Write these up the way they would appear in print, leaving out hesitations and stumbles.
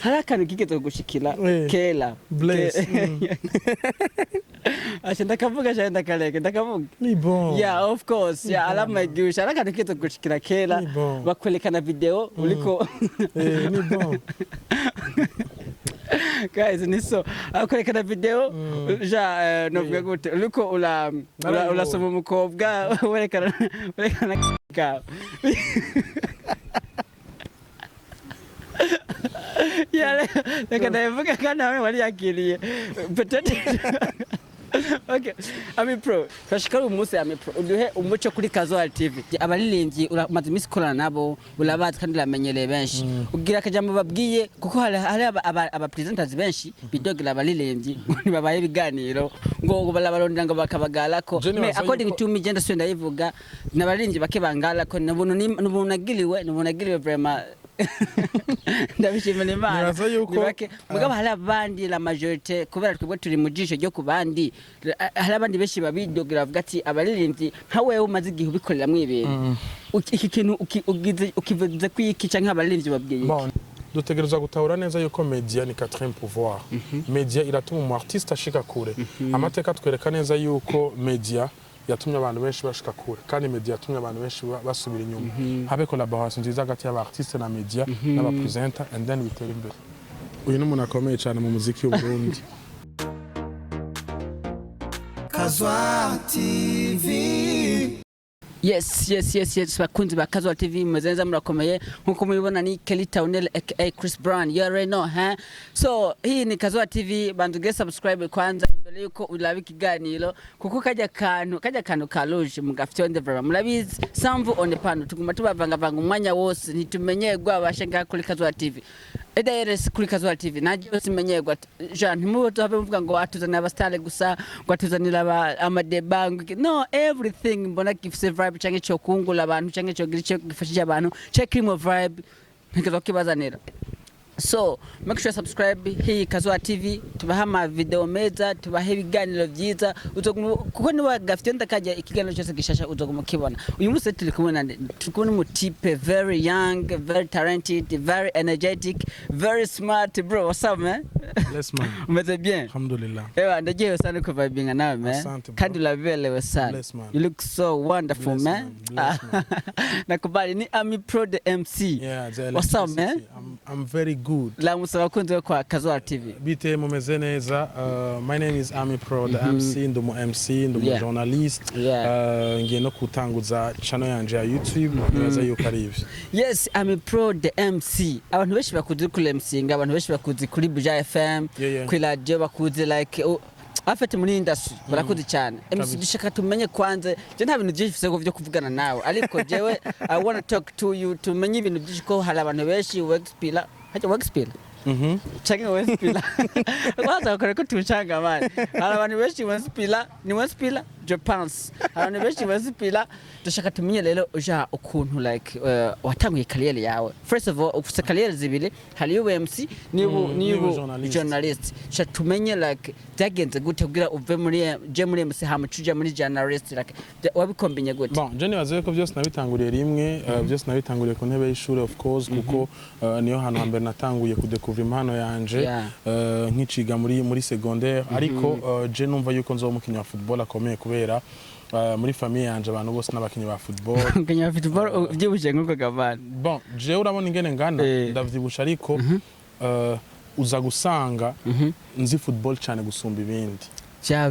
haraka nikigeze gushikira kela bless acha ndakavuga cyane ndakareke ndakavuga ni bon yeah of course yeah alamagusha haraka nikigeze gushikira kela bakwerekana video uliko ni bon guys ni so akwerekana video ja novuga gute uliko ulasoma umukobwa werekana ka yeah like ndavuga kana wewe wali akiliye peut-être okay Amipro twashikara umunsi Amipro uduhe umuco kuri Casual TV abaririmbyi uramaze imisi korana nabo urabazi kandi uramenyereye benshi ugira akajambo babwiye kuko hari aba presenters benshi bidogera abaririmbyi babaye ibiganiro ngo barabarondera ngo bakabagala ko according to me genda swenda yivuga n'abaririmbyi bake bangala ko nabunagiliwe vraiment ndabishimira Imana nibake mugabo hari abandi la majorité kubera twebwe turi mu jisho ryo kubandi hari abandi beshi babidogera bavuga ati abaririmbyi nka wewe umaze igihe ubikorera mwibere iki kintu ukivuze kwiki canke abaririmbyi babwiye dutegerezwa gutahura neza yuko media ni quatrième pouvoir media iratuma umu artiste ashika kure amateka twereka neza yuko media yatumye abantu benshi bashika kure kandi media yatumye abantu benshi basubira inyuma habe collaboration nziza hagati y'aba artiste na media n'aba presenter and then bitera imbere uyu n'umuntu akomeye cyane mu muziki w'u Burundi Casual TV Yes bakunzi ba Casual TV muzenza murakomeye nkuko mubibona ni Kelly Taunel aka Chris Brown you already know so hii ni Casual TV banduge subscribe kwanza imbere yuko ulabi kiganiro kuko kajya kantu kaluje mugafite ndevera murabizi samvu on the pano tuguma tubavanga umwanya wose ntitumenyerwa abashenga kuri Casual TV Edaires kuri Casual TV naje simenyerwa Jean ntimubo habe mvuga ngo atuzanira abastare gusa ngo atuzanira amadebang no everything mbona gifise vibe canke cyo kungula abantu canke cyo gice gifashije abantu check him vibe nkizo kibazanira so make sure subscribe hii Casual TV tubahama video meza tubahe ibiganiro byiza kuko ni wagafite ndakajya ikiganiro cyose gishasha uzogumukibona uyu munsi turi kubona mu type very young very talented very energetic very smart bro what's up man bless man umeze bien alhamdulillah ndagiye sana ku vibinga nawe man kandi lavele sana you look so wonderful man nakubali ni Amipro the MC what's up man I'm very good la musaba kunze kwa Casual TV bite mumeze neza my name is Amipro the MC ndumu MC ndumu journalist ngiye no kutanguza channel yanje ya YouTube neza yuko ari ivyo yes Amipro the MC abantu benshi bakuzi kuri MC abantu benshi bakuzi kuri Buja FM kuri radio bakuzi like afite muri industry barakuzi cyane MC dushaka tumenye kwanze je nta bintu byifise ko byo kuvugana nawe ariko jewe I want to talk to you tumenye ibintu byishiko hari abantu benshi workspiller haje workspiller changa workspiller kwaza ko tuchanga mani hari abantu benshi workspiller ni workspiller je pense abantu benshi workspiller dushaka tumenye rero uja ukuntu like watanguye career yawe first of all ufite career zibiri hari UMC nibu journalist cha tumenye like byagenze gute kugira uve muri MC hamucuja muri journalist like wabikombinya gute bon je nibaze ko byose nabitanguriye rimwe byose nabitanguriye ku ntebe y'ishuri of course kuko niyo hano hambere natanguye kudekuvira impano yanje nkiciga muri secondaire ariko je numva yuko nzomukinya football akomeye kubera muri famille yanje abantu bose n'abakinyi ba football kanya football byibuje nkuko gavana bon je urabona ingene ngana ndavyibusha ariko uza gusanga nzi football cyane gusumba ibindi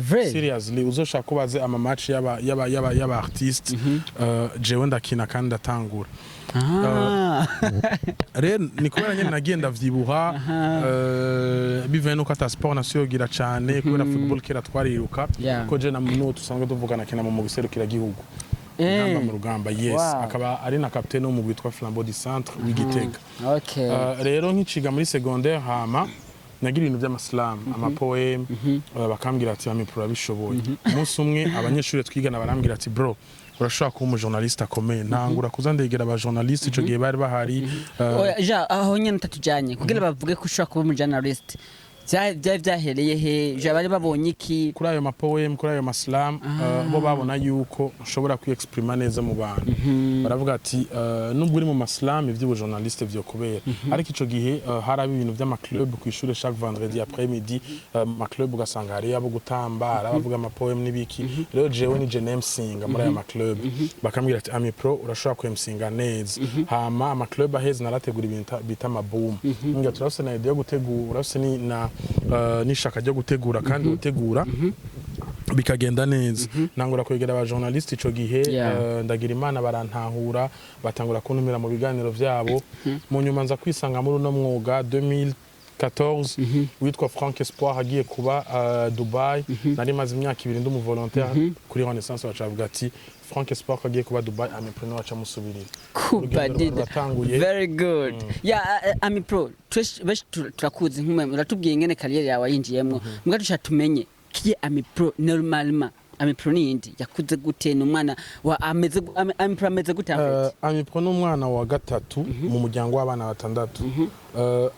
vrai seriously uzoshaka kubaze ama match yaba artiste jewe ndakina kandi ndatangura rero ni kubera nyine nagenda vyibuha bivuye nuko ata sport nasiyogira cyane kubera football kera twariruka ko je na muno tusanzwe tuvugana kina mu guserukira gihugu ngamba mu rugamba yes akaba ari na capitaine wo mu gwitwa Flambeau du Centre w'Igitega rero nkiciga muri secondaire hama nagira ibintu by'amaslam amapoem bakambwira ati Amipro abishoboye umunsi umwe abanyeshuri twigana barambwira ati bro urashaka kuba umujournaliste akomeye ntangura kuzandegera aba journaliste ico gihe bari bahari ja aho nyene tatujanye kugira bavuge ko ushaka kuba umujournaliste vyahereye he je bari babonye iki kuri ayo mapoem kuri ayo maslam bo babona yuko ushobora kwiexprima neza mu bantu baravuga ati nubwo uri mu maslam ivyo journaliste vyo kubera ariko ico gihe haraba ibintu vy'ama club ku ishure chaque vendredi après midi ma club ugasanga hari abo gutamba arabavuga amapoem nibiki rero jewe ni je nemsinga muri ayo ma club bakambwira ati Amipro urashobora kwemsinga neza hama ama club aheze narategura ibintu bita maboom ngira turafise na idea yo gutegura urafise ni na nishaka ryo gutegura kandi gutegura bikagenda neza nangura kwegera aba journalist ico gihe ndagira Imana barantahura batangura kuntumira mu biganiro vyabo mu nyuma nza kwisanga muri no mwuga 2014 witwa Frank Espoir agiye kuba Dubai nari maze imyaka 2 ndi mu volontaire kuri Renaissance bacavuga ati Frank Espoir agiye kuba Dubai Amipro wacha musubirira very good Amipro turakuzi nk'umwe uratubwiye ingene career yawe yinjiyemo mbwa tumenye kiye Amipro normalement Amipro ni indi yakuze gute n'umwana wa Amipro ameze gute Amipro n'umwana wa gatatu mu muryango w'abana batandatu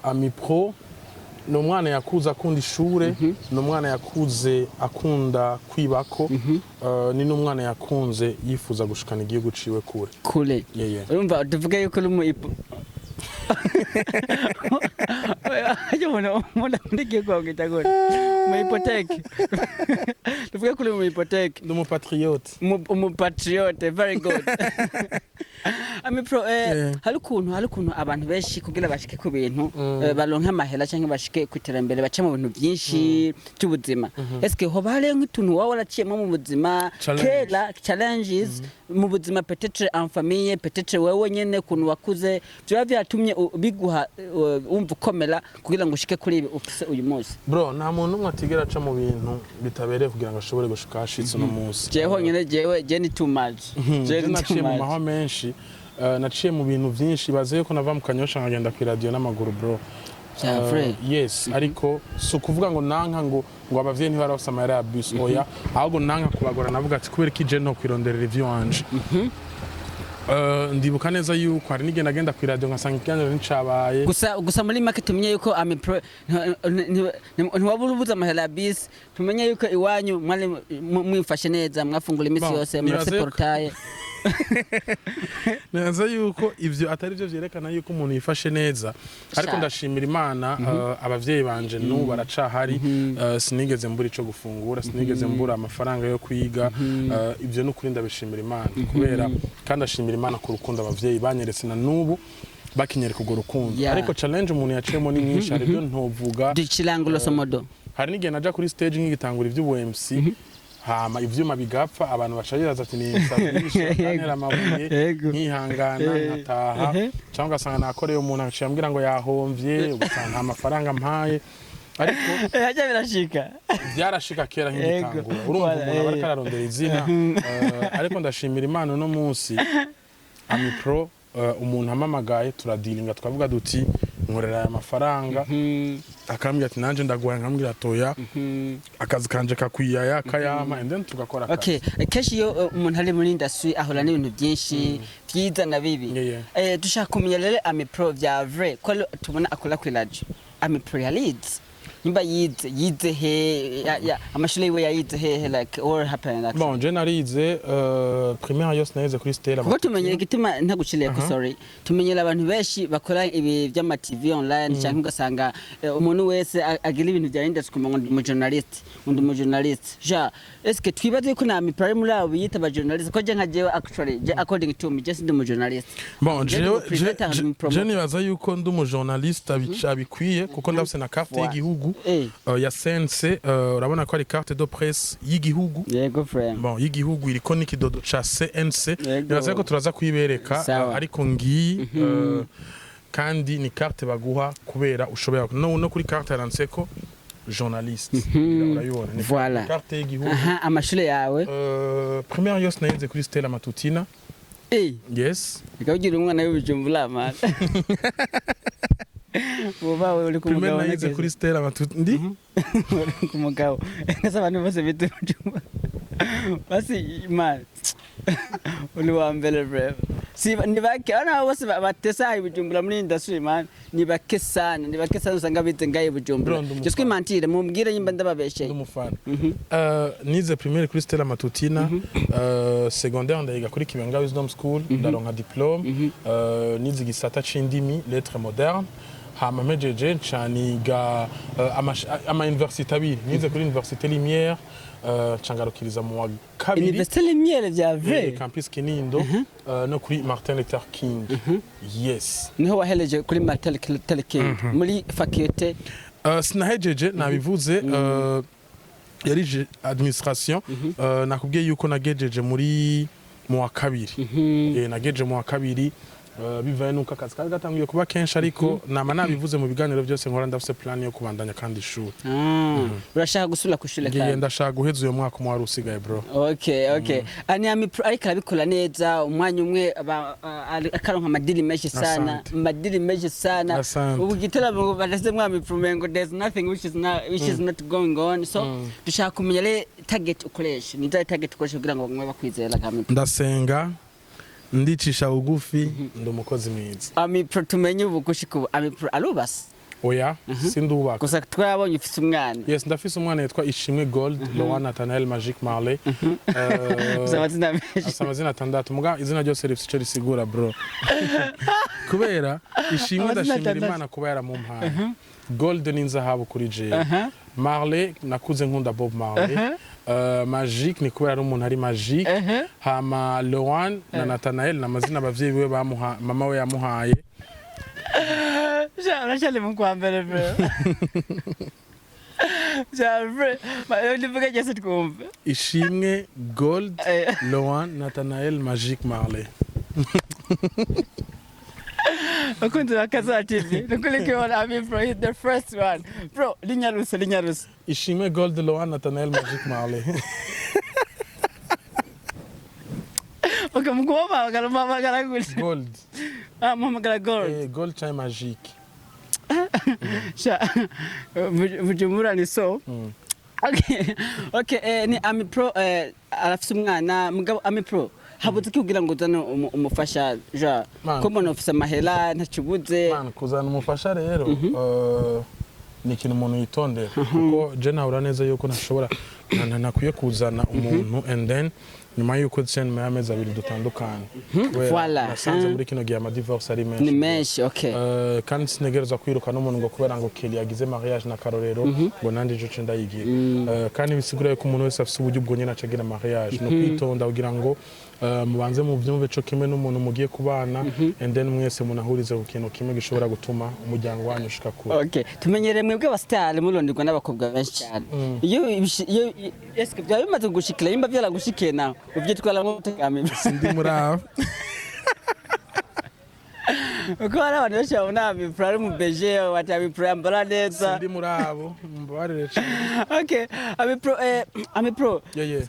Amipro n'umwana yakuze akunda ishure n'umwana yakuze akunda kwibako ni n'umwana yakunze yifuza gushikana igihugu ciwe kure urumva tuvuge yuko Mona ndigiye kwangita gute mu hypothèque tuvuge kuri mu hypothèque ndi umupatriote very good Amipro harukuntu abantu benshi kugira bashike ku bintu baronka amahera canke bashike kwiterambere baca mu bintu byinshi cy'ubuzima eske ho bare nk'ituntu wawe waraciyemo mu buzima kera challenges mu buzima peut-être en famille peut-être wewe nyene kuntu wakuze byo byatumye biguha umva ukomera kugira ngo ushike kuri ibi ufise uyu munsi bro nta muntu umwe atigera aca mu bintu bitabereye kugira ngo ashobore gushika hashitse no munsi jeho nyene je ni too much je naciye mu maho menshi naciye mu bintu byinshi bazeye ko nava mu kanyosha nkagenda ku radio n'amaguru bro yes ariko so kuvuga ngo nanka ngo abavyeyi ntibarafisa amahera ya bus oya ahubwo nanka kubagora navuga ati kubera ki je no kwironderera ivyo wanje ndibuka neza yuko hari nigenda agenda ku radio nkasanga ikiganiro n'icabaye gusa muri market tumenye yuko Amipro ntiwaburubuza amahera ya bus tumenye yuko iwanyu mwifashe neza mwafungura imisi yose murafite portail neza yuko ivyo atari byo vyerekana yuko umuntu yifashe neza ariko ndashimira Imana abavyeyi banje n'ubu baracahari sinigeze mbura ico gufungura sinigeze mbura amafaranga yo kwiga ivyo n'ukuri ndabishimira Imana kubera kandi ashimira Imana ku rukundo abavyeyi banyeretse na n'ubu bakinyereka urwo rukundo ariko challenge umuntu yaciyemo ni nyinshi hari byo ntovuga dichilangulo somodo hari n'igihe naja kuri stage nk'igitangura ivy'ubu-MC hama ivyuma bigapfa abantu bacayiraza ati ni sabirisha kanera amabuye nkihangana nkataha cyangwa gasanga nakoreye umuntu aciyambwira ngo yahomvye ugasanga nta mafaranga mpaye ariko yaje birashika byarashika kera nk'igitangura urumva umuntu baraka ararondera izina ariko ndashimira Imana no munsi Amipro umuntu amamagaye turadilinga twavuga duti nkorera aya mafaranga akambwira ati nanje ndaguhaye nkambwira toya akazi kanje kakwiyaya kayama and then tugakora akazi keshi yo umuntu ari muri industry ahora n'ibintu byinshi byiza na bibi dushaka kumenya rero Amipro vya vrai ko tubona akora ku radio Amipro ya leads nimba yize he amashuri yiwe yayize he like what happened actually bon je narize primaire yose narize kuri Stella kuko tumenyera igituma ntaguciriye ko sorry tumenyera abantu benshi bakora ibi by'ama TV online cyangwa ugasanga umuntu wese agira ibintu bya industry kumenya mu journalist ja est-ce twibaze ko na Amipro muri abo yita ba journalist ko je nka jewe actually je according to me just ndi journalist bon je nibaza yuko ndi mu journalist abikwiye kuko ndafise na carte y'igihugu ya sense urabona ko ari carte de presse y'igihugu yego friend bon y'igihugu iriko n'ikidodo ca CNC nibaza ko turaza kwibereka ariko ngi kandi ni carte baguha kubera ushobora no kuri carte yaranseko journaliste urayibona ni voilà carte y'igihugu amashule yawe première yose nayize kuri Stella Matutina yes ikagira umwana w'ubujumbura man Boba uri kumugabo nayize kuri Stella Matutina kumugabo nasa abantu bose bitumva basi man uli wa mbele brave si ni bake ana bose batesa ibujumbura muri industry man ni bake sana usanga bize ngaye ibujumbura je suis mentire mumbwire nyimba ndababeshe ndumufana nize primaire kuri Stella Matutina secondaire ndayiga kuri Kibenga Wisdom School ndaronka diplôme nize gisata c'indimi lettres modernes hama mejeje ncaniga ama université abiri nize kuri Université Lumière changarukiriza mu wa kabiri Université Lumière vya vrai campus Kinindo no kuri Martin Luther King yes niho waheleje kuri Martin Luther King muri faculté sinahejeje nabivuze yari administration nakubwiye yuko nagejeje muri mu wa kabiri nagejeje mu wa kabiri bivaye nuko akazi kari gatangiye kuba kenshi ariko nama nabivuze mu biganiro byose nkora ndafise plan yo kubandanya kandi ishuri urashaka gusubira kushule kandi ndashaka guheza uyo mwaka mu warusigaye bro okay ani Amipro ariko arabikora neza umwanya umwe akaronka amadiri menshi sana ubu giteramo badase mwa Amipro mengo there's nothing which is not going on so dushaka kumenya le target ukoresha ni target ukoresha kugira ngo bamwe bakwizera Amipro ndasenga ndicisha ugufi ndumukozi mwiza Amipro tumenye ubugushika Amipro arubas oya sindubaka gusa twabonye ufite umwana yes ndafise umwana yitwa Ishimwe Gold Loan Nathanael Magic Marley amazina atandatu muga izina ryose rifite ico risigura bro kubera Ishimwe ndashimira Imana kuba yaramumpaye Gold ni nzahabu kuri je Marley nakuze nkunda Bob Marley Magic ni kubera ari umuntu ari Magic hama Loan na Nathanael namazina abavyeyi biwe bamuha mama we yamuhaye Rachel mu kwa mbere bro. Javre, ndivuga cyase twumve. Ishimwe Gold Loan Nathanael Magic Marley. Akunze akaza TV. Nukulike wala Amipro is the first one. Bro, linyarusa. Ishimwe Gold Loan Nathanael Magic Marley. Okay, mukoma magara Gold. Magara Gold. Gold chai Magic. Bujumbura ni so. Okay, ni Amipro arafise umwana mugabo Amipro habuze kugira ngo uzane umufasha ja ko mbona ufise amahera ntakibuze man kuzana umufasha rero ni ikintu umuntu yitondera kuko je nahura neza yuko ntashobora nakwiye kuzana umuntu and then nyuma yuko tsen amezi abiri dutandukanye voilà nasanze muri kino gihe ama divorce ari menshi ni menshi okay kandi sinegereza kwiruka n'umuntu ngo kubera ngo Kelly yagize mariage na Karorero ngo nandi je cenda yigiye kandi bisigura yuko umuntu wese afise uburyo bwo nyene acagira mariage no kwitonda kugira ngo mubanze mu byumve cyo kimwe n'umuntu mugiye kubana and then mwese munahurize ku kintu kimwe gishobora gutuma umuryango wanyu ushika kure okay tumenyere mwebwe abastar murondirwa n'abakobwa benshi cyane iyo eske bya bimaze gushikira imba byara gushikiye nawe ubyitwara nk'utegamiye sindi murabo uko ari abantu benshi babona Amipro ari mu beje wati Amipro yambara neza sindi murabo mbabarire okay Amipro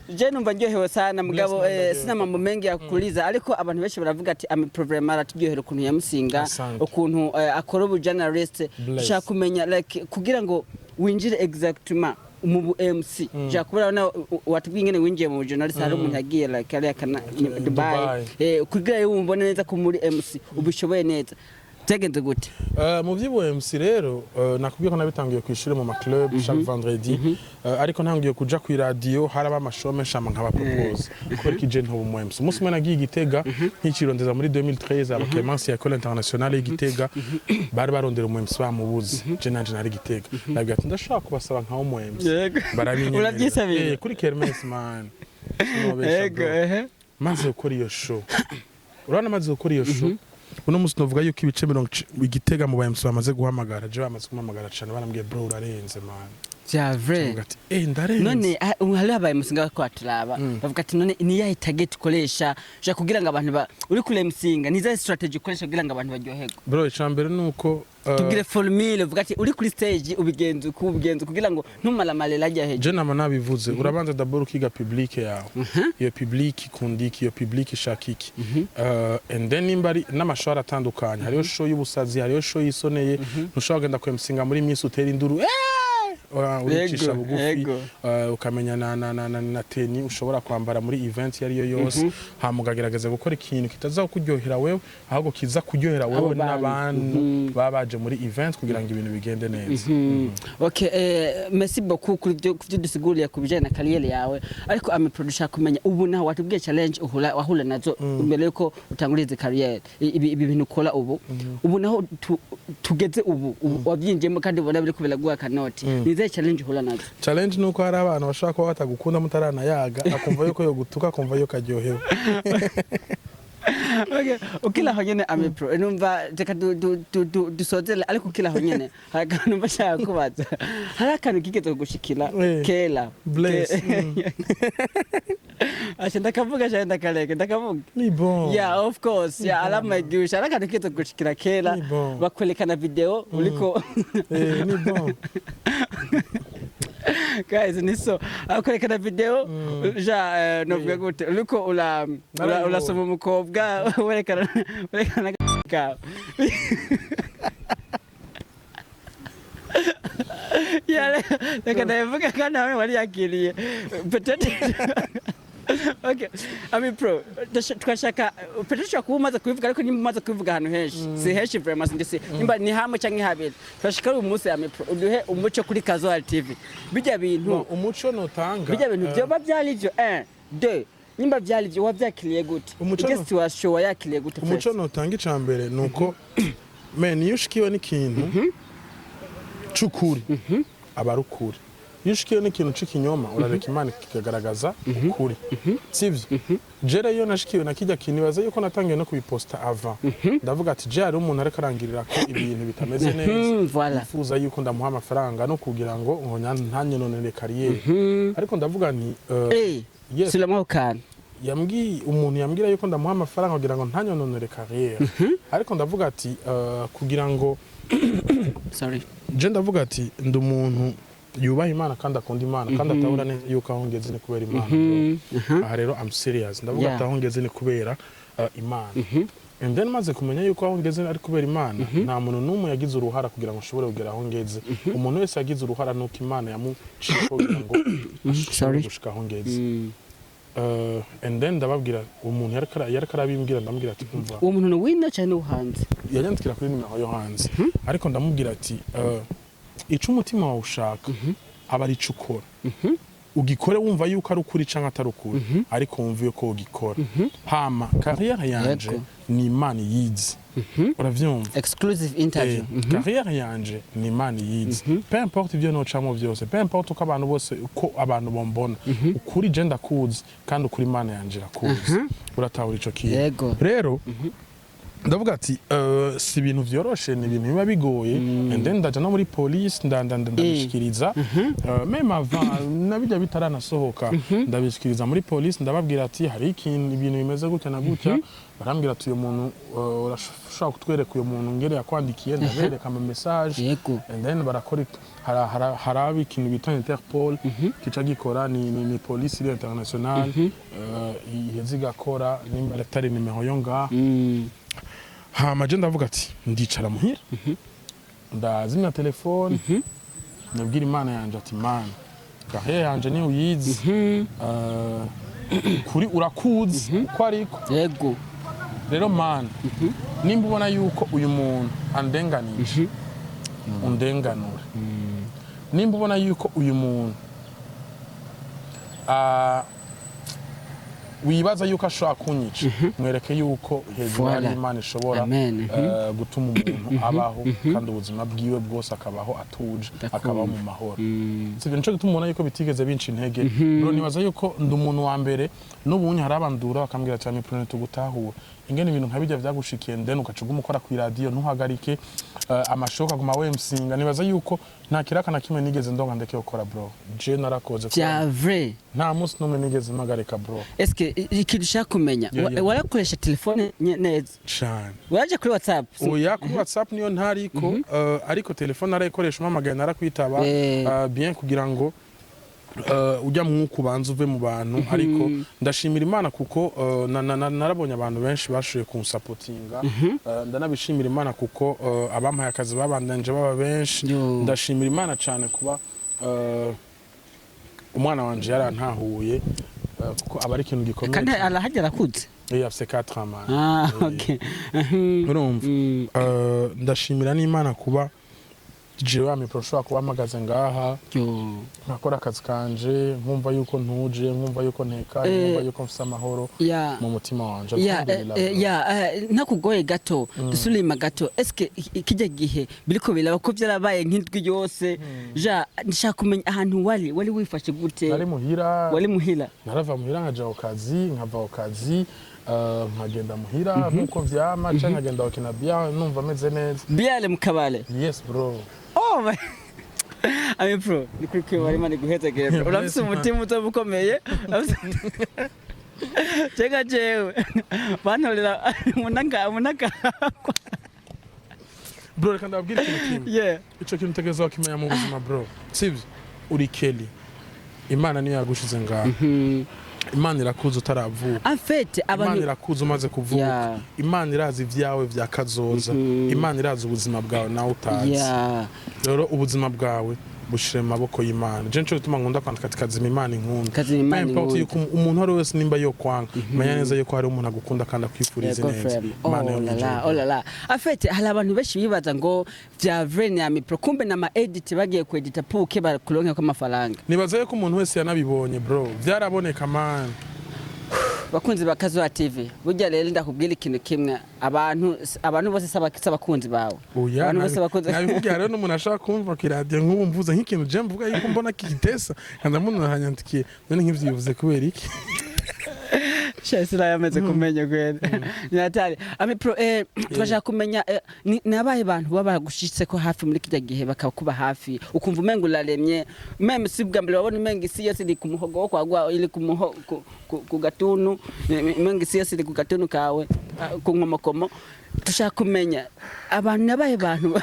je numva ndyohewe sana mugabo sina mambo mengi ya kukuliza ariko abantu benshi baravuga ati Amipro vraiment aratubyohera ukuntu yamusinga ukuntu akora ubu journalist shaka kumenya like kugira ngo winjire exactement mu MC ja kubera na watubwiye ngene winjiye mu journalist hari umuntu yagiye like ari akana Dubai kugira yumva neza ko muri MC ubishoboye neza tegenze gute mu by'ubu MC rero nakubwiye ko nabitangiye ku ishuri mu ma club chaque vendredi ariko ntangiye kuja ku radio haraba amashome shama nkaba propose ko kije nto mu MC umunsi umwe nagiye Gitega nk'ikirondeza muri 2013 aba Clemence ya École Internationale y'Igitega bari barondera mu MC bamubuze je nanje nari Gitega nabwo ati ndashaka kubasaba nkaho mu MC barabinyene urabyisabira kuri Kermesse man maze gukora iyo show urana maze gukora iyo show uno musi novuga yuko ibice 70 Igitega mu ba MC bamaze guhamagara je bamaze kumamagara cyane barambwiye bro urarenze man Javre ndarenze none hari abaye musinga ko aturaba bavuga ati none ni yahe target ukoresha je kugira ngo abantu uri kule msinga ni za strategy ukoresha kugira ngo abantu baryoherwe bro icambere nuko tugire formule uvuga ati uri kuri stage ubigenza kugira ngo ntumala malela ajya heje je nama nabivuze urabanza d'abord ukiga public yawe iyo public kundiki iyo public shakiki and then imbari n'amashara atandukanye hariyo show y'ubusazi hariyo show yisoneye ntushobora genda kwemsinga muri Miss utera induru uricisha bugufi ukamenya na teni ushobora kwambara muri event yari yo yose hama ukagerageza gukora ikintu kitaza kuryohera wewe ahubwo kiza kuryohera wewe n'abantu babaje muri event kugira ngo ibintu bigende neza. Okay, merci beaucoup kuri byo dusiguriye kubijana na kariyeri yawe, ariko Amipro dushaka kumenya ubu naho watubwiye challenge wahura nazo mbere yuko utangurize kariyeri ibi bintu ukora ubu naho tugeze ubu wabyinjiyemo kandi ubona biri kubiraguha kanoti nize challenge uhura nazo? Challenge nuko hari abantu bashaka kuba batagukunda mutarana yaga akumva yuko yo gutuka akumva yuko aryohewe. Okay, ukila honyene Amipro numva reka dusozele ariko ukila honyene harakantu bashaka kubaza harakantu kigeze gushikira kela bless asha ndakavuga cyane ndakareke ndakavuga ni bon yeah of course yeah alama gisha harakantu kigeze gushikira kela bakwelekana video uliko ni bon guys niso akwerekana video ja novuga gute uliko ulasoma umukobwa werekana ka yale reka ndavuga kana wewe wali yakiriye petete. Okay, Amipro tukashaka petete kumaza kubivuga ariko nimaze kubivuga hano henshi si henshi vraiment ndise nimba ni hamwe canke habiri turashika uyu munsi Amipro uduhe umuco kuri Casual TV bijya bintu umuco notanga bijya bintu byoba byari byo 1 2 nimba byari byo wabyakiriye gute igesti washowa yakiriye gute? Umuco notanga icambere nuko men yushikiwe n'ikintu cukuri abarukuri yushikiwe n'ikintu c'ikinyoma urareka Imana kikagaragaza ukuri sivyo. Jere yo nashikiwe nakijya kintu baza yuko natangiye no kubiposta avant ndavuga ati je ari umuntu ariko arangirira ko ibintu bitameze neza fuza yuko ndamuha amafaranga no kugira ngo ntanye none kariyeri ariko ndavuga nti yes silamo kan umuntu yambwira yuko ndamuha amafaranga kugira ngo ntanye none kariyeri ariko ndavuga ati kugira ngo sorry je ndavuga ati ndumuntu yubaha Imana kandi akunda Imana kandi atahura neza yuko aho ngeze ni kubera Imana. Aha rero I'm serious ndavuga ati aho ngeze ni kubera Imana. And then maze kumenya yuko aho ngeze ari kubera Imana nta muntu numwe yagize uruhara kugira ngo ashobore kugera aho ngeze. Umuntu wese yagize uruhara nuko Imana yamucisha kugira ngo ashobore gushika aho ngeze. And then ndababwira umuntu yarikarabimbwira ndamubwira ati kumva uwo muntu no wina cyane uhanze yanyandikira kuri nimero yo hanze ariko ndamubwira ati ico umutima wawe ushaka aba ari cukora ugikore wumva yuko ari ukuri canke atari ukuri ariko wumva yuko ugikora hama kariyeri yanje ni Imana yize uravyumva exclusive interview kariyeri yanje ni Imana yize peu importe ivyo nocamo vyose peu importe uko abantu bose uko abantu bombona ukuri je ndakuzi kandi ukuri Imana yanje irakuzi uratahura ico kintu rero ndavuga ati si ibintu vyoroshe ni ibintu biba bigoye and then ndaja no muri police ndabishikiriza même avant nabijya bitaranasohoka ndabishikiriza muri police ndababwira ati hari ibintu bimeze gutya na gutya barambwira ati uyu muntu urashaka kutwereka uyu muntu ngere yakwandikiye ndabereka ama message and then barakora harabi ikintu bita Interpol kica gikora ni police international iheze gakora nimba atari nimero yo ngaha hama je ndavuga ati ndicara muhira ndazimya telefone nabwira Imana yanje ati Imana gahe yanje ni uyizi kuri urakuzi uko ariko yego rero Mana nimba ubona yuko uyu muntu andenganije undenganure nimba ubona yuko uyu muntu wibaza yuko ashobora kunyica mwereke yuko hejuru ari Imana ishobora gutuma umuntu abaho kandi ubuzima bwiwe bwose akabaho atuje akabaho mu mahoro. Sivyo nico gituma umuntu yuko bitigeze binci intege bro nibaza yuko ndi umuntu wa mbere n'ubunye hari abandura bakambwira cyane Imipro tugutahura ingene ibintu nkabijya vyagushikiye ndene ukacuguma ukora ku radio ntuhagarike amashoka guma wemsinga nibaza yuko nta kiraka na kimwe nigeze ndonga ndeke ukora bro je narakoze kwa vrai nta musi numwe nigeze magareka bro. Eske ikidusha kumenya warakoresha telefone neza cyane waje kuri WhatsApp oya kuri WhatsApp niyo ntariko ariko telefone arayikoresha umamagaye narakwitaba bien kugira ngo ujya mwuko banze uve mu bantu ariko ndashimira Imana kuko narabonye abantu benshi bashoye kunsapotinga ndanabishimira Imana kuko abampaye akazi babandanje baba benshi ndashimira Imana cyane kuba umwana wanje yarantahuye kuko aba ari ikintu gikomeye kandi arahagera akuze afise 4 ans okay urumva ndashimira n'Imana kuba jewe Amipro ushobora kuba mpagaze ngaha nkakora akazi kanje nkumva yuko ntuje nkumva yuko ntekanye nkumva yuko mfise amahoro mu mutima wanje ntakugoye gato dusulima gato eske ikijya gihe biriko biraba ko byarabaye nk'indwi yose nshaka kumenya ahantu wali wifashe gute wali muhira narava muhira nkaja ku kazi nkava ku kazi nkagenda muhira nkuko vyama canke nkagenda gukina bien numva meze neza bien mu kabale yes bro Amipro nikuri kwibara Imana iguhezagire urafise umutima utabukomeye Chega jewe bantorera munaka bro reka ndabwira ikintu kimwe ico kintu utegerezwa kimenya mu buzima bro sivyo uri Kelly Imana niyo yagushize ngaho Imana irakuza utaravuka Imana irakuza umaze kuvuka Imana irazi ivyawe vya kazoza Imana irazi ubuzima bwawe nawe utazi rero ubuzima bwawe bushire mu maboko y'Imana je nco bituma nkunda kwandika kazi Imana inkunda umuntu ari wese nimba yo kwanga menya neza yuko hari umuntu agukunda kandi akwifuriza neza Imana yo afete hari abantu benshi bibaza ngo vya vrene Amipro kumbe na ma edit bagiye ku edita puke bakuronke ko amafaranga nibaza yuko umuntu wese yanabibonye bro vyaraboneka man bakunzi bakazo TV burya rero ndakubwira ikintu kimwe abantu bose sabakunzi bawe abantu bose bakunzi nabivuga rero n'umuntu ashaka kumva ku radio nk'ubu mvuza nk'ikintu je mvuga yuko mbona kitesa kandi umuntu ahanyandikiye none nk'ivyivuze kubera iki Shesira yamaze kumenya kwene Natali Amipro twashaka kumenya nabaye abantu baba gushitse ko hafi muri kijya gihe bakakuba hafi ukumva umengo laremye meme sibwa mbere wabona umengo isi yose iri kumuhogo kwagwa ili ku gatunu umengo isi yose iri ku gatunu kawe ku nkomokomo tushaka kumenya abantu nabaye abantu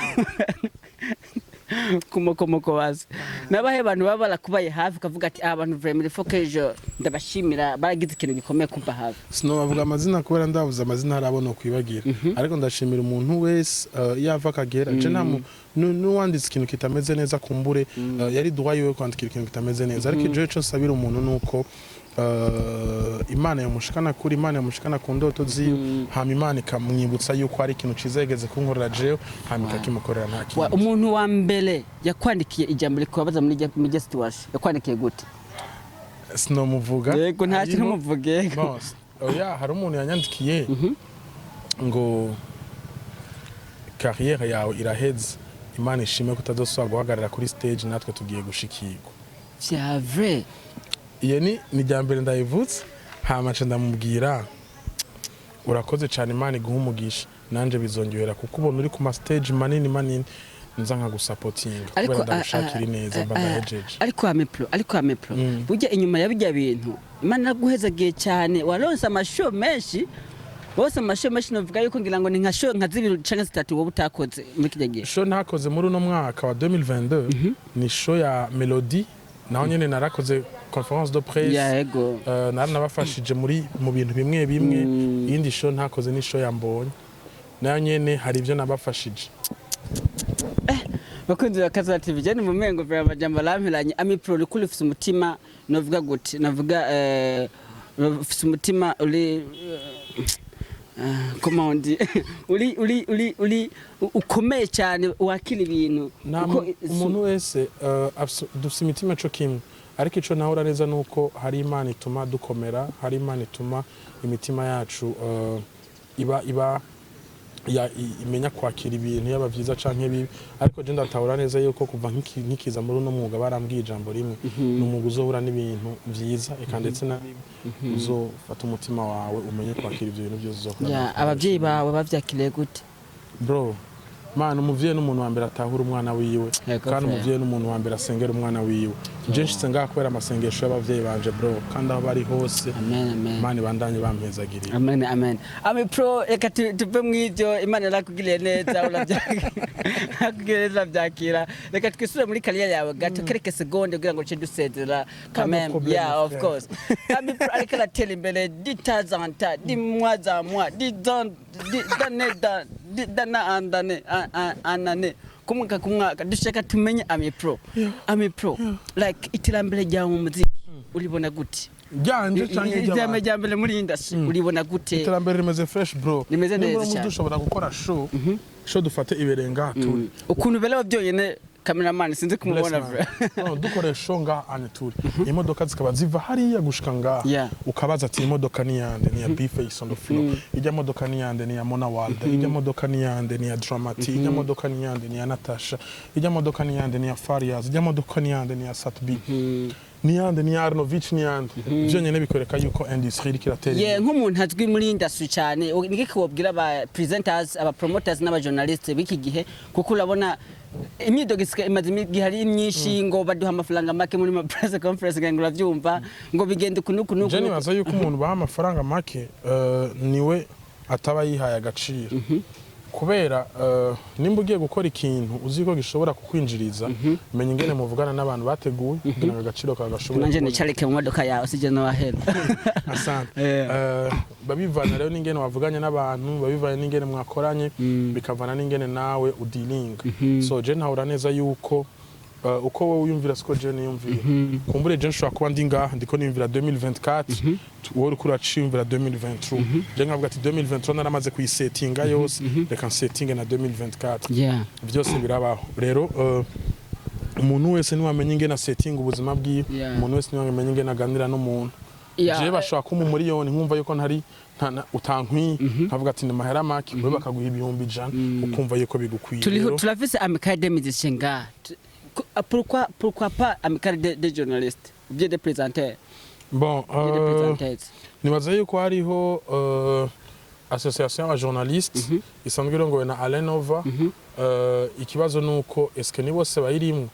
kumokomoko wazi nabahe abantu baba barakubaye hafi kavuga ati abantu vraiment fokejo ndabashimira baragize ikintu gikomeye kumva hafi sino bavuga amazina kubera ndavuze amazina harabona kwibagira ariko ndashimira umuntu wese yava kagera je nta nuwanditse ikintu kitameze neza kumbure yari droit yo kwandikira ikintu kitameze neza ariko je cyo sabira umuntu nuko Imana yamushikana kuri Imana yamushikana ku ndoto ziyo hama Imana ikamwibutsa yuko ari ikintu cizegeze kunkorera jewe hama ikakimukorera nta kintu umuntu wa mbere yakwandikiye ijambo rikubabaza muri situation yakwandikiye gute sinomuvuga yego nta kintu muvuge hari umuntu yanyandikiye ngo carrière yawe iraheze Imana ishime kutadoswa guhagarara kuri stage natwe tugiye gushikirwa c'est vrai iyo ni jambere ndayivutse hama nca ndamubwira urakoze cyane Imana iguha umugisha nanje bizongera kuko ubona uri ku ma stage manini nza nka gusupportinga kubera ndagushakira neza mbagahejeje ariko Amipro burya inyuma ya bijya bintu Imana naguhezagiye cyane waronse amashow menshi bose amashow menshi novuga yuko ngira ngo ni nka show nka zibiri canke zitatu wowe utakoze muri kijya gihe show nakoze muri uno mwaka wa 2022 ni show ya Melody naho nyene narakoze conférence de presse naranabafashije mu bintu bimwe iyindi show ntakoze ni show yambonye nayo nyene hari ivyo nabafashije bakunzi bakaza TV je ni mu mengo vya majambo lampiranye Amipro rikuri ufise umutima novuga gute navuga ufise umutima uri komandi uri ukomeye cyane wakira ibintu umuntu wese dufise imitima cyo kimwe ariko ico naho urareza nuko hari Imana ituma dukomera hari Imana ituma imitima yacu iba imenya kwakira ibintu yaba vyiza canke bibi ariko je ndatahura neza yuko kuva nkikiza muri uno mwuga barambwiye ijambo rimwe n'umugu uzohura n'ibintu vyiza eka ndetse na uzofata umutima wawe umenye kwakira ivyo bintu byose uzohura abavyeyi bawe bavyakiriye gute bro Mana umuvyeyi n'umuntu wa mbere atahura umwana wiwe kandi umuvyeyi n'umuntu wa mbere asengera umwana wiwe je nshitse ngaha kubera amasengesho y'abavyeyi banje bro kandi aho bari hose Imana bandanye bampezagirira amen Amipro reka tuve mw'ivyo Imana irakugiriye neza uravyagira byakira reka twisure muri kariya yawe gato kereke segonde kugira ngo ce dusezera quand même of course Amipro ariko aratera imbere ditazanta di mois à mois di dana andane kumwaka kumwaka dushaka tumenye Amipro like iterambere rya mu muziki uribona gute ryanje canke ry'amajyambere muri industry uribona gute iterambere rimeze fresh bro rimeze neza cyane dushobora gukora show dufate iberenga turi ukuntu beleho byonyene cameraman sinzi kumubona bro dukoresha nga aneturi imodoka zikaba ziva hariya gushika ngaha ukabaza ati imodoka ni yande ni ya B-Face on the floor ijya modoka ni yande ni ya Mona Walda ijya modoka ni yande ni ya Dramati ijya modoka ni yande ni ya Natasha ijya modoka ni yande ni ya Farias ijya modoka ni yande ni ya Satbi ni yande ni Arnovich ni yande byonyene bikoreka yuko industry ikiratera nk'umuntu azwi muri industry cyane niki kubwira aba presenters aba promoters n'aba journalists biki gihe kuko urabona imyidogo imaze igihe ari myinshi ngo baduha amafaranga make muri press conference ngo uravyumva ngo bigende kunuku je nibaza yuko umuntu baha amafaranga make niwe ataba yihaye agaciro kubera nimba ugiye gukora ikintu uzi ko gishobora kukwinjiriza menya ingene muvugana n'abantu bateguye kugira ngo agaciro kagashobora nanje nicareke mu modoka yawe sije no wahera asante babivana rero n'ingene wavuganye n'abantu babivanye n'ingene mwakoranye bikavana n'ingene nawe udilinga so je ntahura neza yuko uko wowe uyumvira siko je niyumvira kumbure je nshobora kuba ndi ngaha ndiko niyumvira 2024 wowe uri kuraciyumvira 2023 je nkavuga ati 2023 naramaze kuyisetinga yose reka nsetinge na 2024 byose birabaho rero umuntu wese niwamenye ingene setting ubuzima bwiwe umuntu wese niwamenye ingene aganira n'umuntu je bashaka ko mu miliyoni nkumva yuko ntari utankwi nkavuga ati namahera make we bakaguha ibihumbi 100 ukumva yuko bigukwiye turavise amicale des musiciens nga pourquoi pas amicale des journalistes bien des présenteurs bon nibaza yuko hariho association ya journalistes isanzwe irongowe na Alenova ikibazo nuko eske ni bose bayirimwe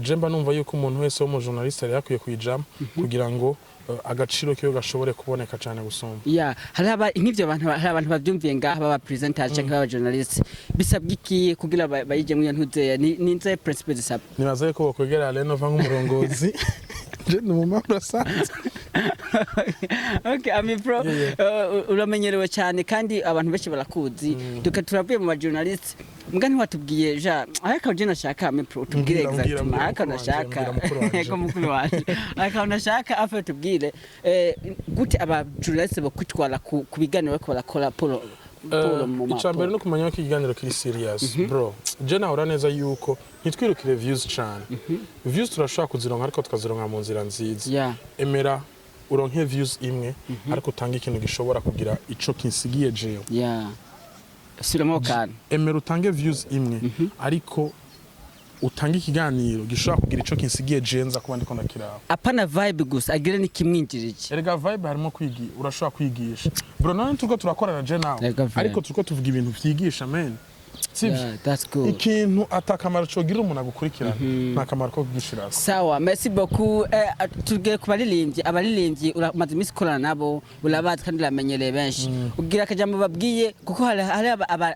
jemba numva yuko umuntu wese wo mu journaliste yari yakwiye kwijama kugira ngo agaciro kiyo gashobore kuboneka cyane gusumba hari nk'ivyo abantu bavyumviye ngaha baba presenters cyangwa baba journalists bisabwa iki kugira bayije mu ntuze ni nze principle zisaba nibaza yuko bokwegera Alenova nk'umurongozi je ni mu mahoro sanze okay Amipro uramenyerewe cyane kandi abantu benshi barakuzi turavuye mu journalists mbwa ntiwatubwiye ja ariko je nashaka Amipro tubwire exactement ariko nashaka ko mukuru waje ariko nashaka afa tubwire gute aba journalists bakutwara ku biganiro ko barakora polo icambere no kumenya ko ikiganiro kiri serious bro je nahora neza yuko nitwirukire views cyane views turashaka kuzironka ariko tukazironka mu nzira nziza emera uronke views imwe ariko utanga ikintu gishobora kugira ico kinsigiye jeyo siramo kan emera utange views imwe ariko utanga ikiganiro gishobora kugira ico kinsigiye jenza kuba ndiko nakiraho apana vibe gusa agire ni kimwinjirije erega vibe harimo kwigi urashobora kwigisha bro none turiko turakorana je nawe ariko turiko tuvuga ibintu vyigisha men that's good ikintu atakamaro cogira umuntu agukurikirana nta kamaro ko kugishira sawa merci beaucoup tugiye kubaririmbyi abaririmbyi uramaze imisi korana nabo urabazi kandi uramenyereye benshi ugira akajambo babwiye kuko hari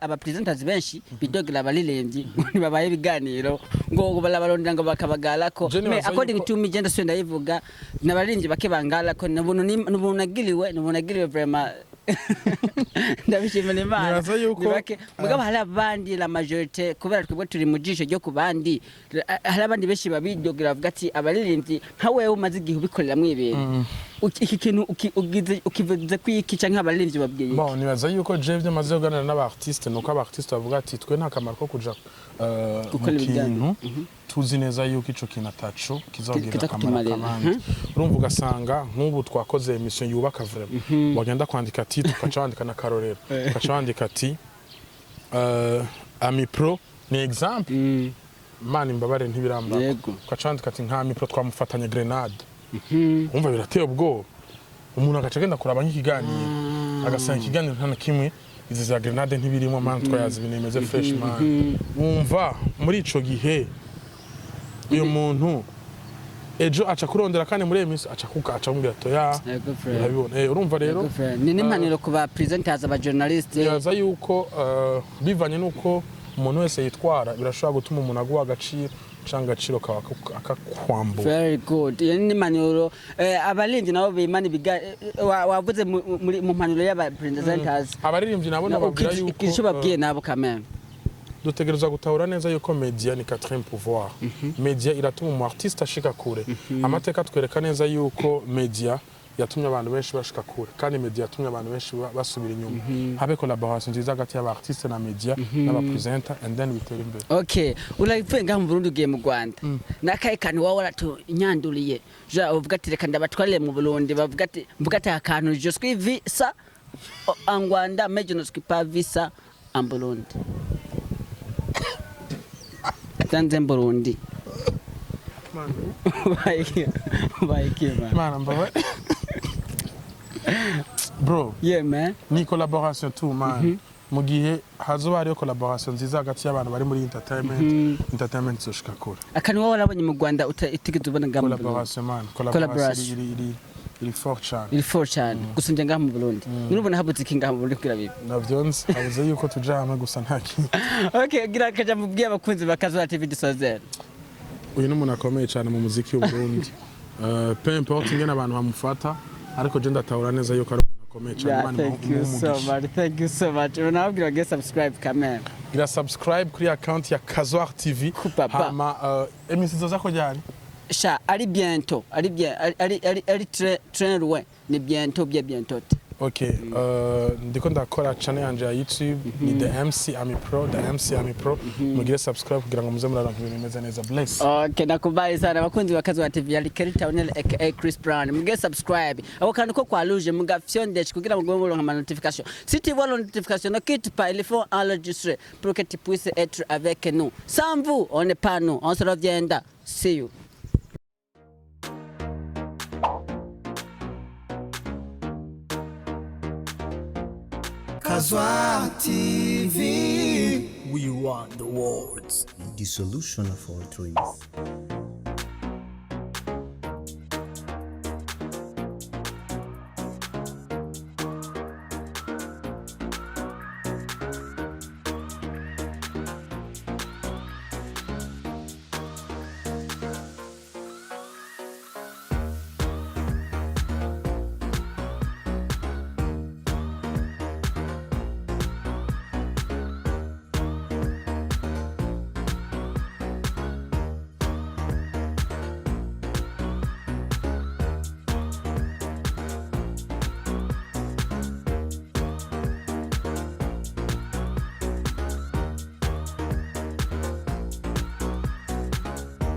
aba presenters benshi bidogera abaririmbyi babaye ibiganiro ngo barabarondera ngo bakabagala ko according to me genda so ndayivuga n'abaririmbyi bake bangala ko nabunagiriwe vraiment ndabishimira Imana mugabo hari abandi la majorité kubera twebwe turi mu jisho ryo kubandi hari abandi benshi babidogera bavuga ati abaririmbyi nka wewe umaze igihe ubikorera mu ibintu iki kintu ukivuze kwikica nk'abaririmbyi babwiye bon nibaza yuko je byo maze kuganira n'aba artiste nuko aba artiste bavuga ati twe nta kamaro ko kuja mu kintu tuzi neza yuko ico kintu ataco kizogira akamaro kamandi urumva ugasanga nk'ubu twakoze emission yubaka vraiment wagenda kwandika ati tukaca wandika na karorero tukaca wandika ati Amipro ni example Imana imbabare ntibiramba tukaca wandika ati nka Amipro twamufatanye grenade umva birateye ubwo umuntu agaca agenda kuraba nk'ikiganiro agasanga ikiganiro nta na kimwe izi za grenade ntibirimo man twayazi binemeze fresh man umva muri ico gihe uyu muntu ejo aca kurondera kandi muri emission aca kumbira toya urabibona urumva rero ni n'impaniro ku ba presenters aba journalists yaza yuko bivanye nuko umuntu wese yitwara birashobora gutuma umuntu aguha agaciro cyangwa agaciro akakwambura very good ni maniro abaririmbyi nabo bimana wavuze mu mpaniro y'aba presenters abaririmbyi nabo nababwira yuko icyo babwiye nabo kameme dutegerezwa gutahura neza yuko media ni quatrième pouvoir. Media iratuma umu artiste ashika kure. Amateka twereka neza yuko media yatumye abantu benshi bashika kure kandi media yatumye abantu benshi basubira inyuma. Habe collaboration nziza hagati y'aba artiste na media n'aba presenter and then we tell him better. Okay, urayivuye ngaho mu Burundi ugiye mu Rwanda. Nakaye kantu wawe waratunyanduriye. Ja uvuga ati reka ndabatwarire mu Burundi bavuga ati akantu je suis visa en Rwanda mais je ne suis pas visa en Burundi. Tanze Burundi. Man, bro. Yeah, man. Ni collaboration too, man. Mugihe hazoba hariyo collaboration nziza hagati y'abantu bari muri entertainment zoshika kure. Akani wowe warabonye mu Rwanda utigeze ubona ngaho mu collaboration, man. Collaboration iri fort cyane. Iri fort cyane. Gusa nje ngaho mu Burundi. Nurubona habutse iki ngaho mu Burundi kugira bibi. Navyonze habuze yuko tuja hamwe gusa ntaki. Okay, gira kaja mu bwiye abakunzi bakazoa TV disozera. Uyu ni umuntu akomeye cyane mu muziki w'u Burundi. Peu importe ingene abantu bamufata ariko je ndatahura neza yuko ari umuntu akomeye cyane. Thank you so much. Unabwira ge subscribe kamera. Gira subscribe kuri account ya Kazwar TV. Hama émission zako ryari? Sha ari bientôt, ari très loin, ni bientôt. Okay, ndiko ndakora channel yanje ya YouTube ni the MC Amipro the MC Amipro. Mugire subscribe kugira ngo muze muraranka ibintu bimeze neza. Bless. Okay, nakubaye sana abakunzi bakazo TV ya Kelly aka Chris Brown. Mugire subscribe. Abo kandi ko kwa rouge mugafyonde kugira ngo muronka ma notification. Si tu vois la notification, ne quitte pas, il faut enregistrer pour que tu puisses être avec nous. Sans vous, on n'est pas nous. On se reviendra. See you. Kazwar TV. We want the words. The solution of all dreams.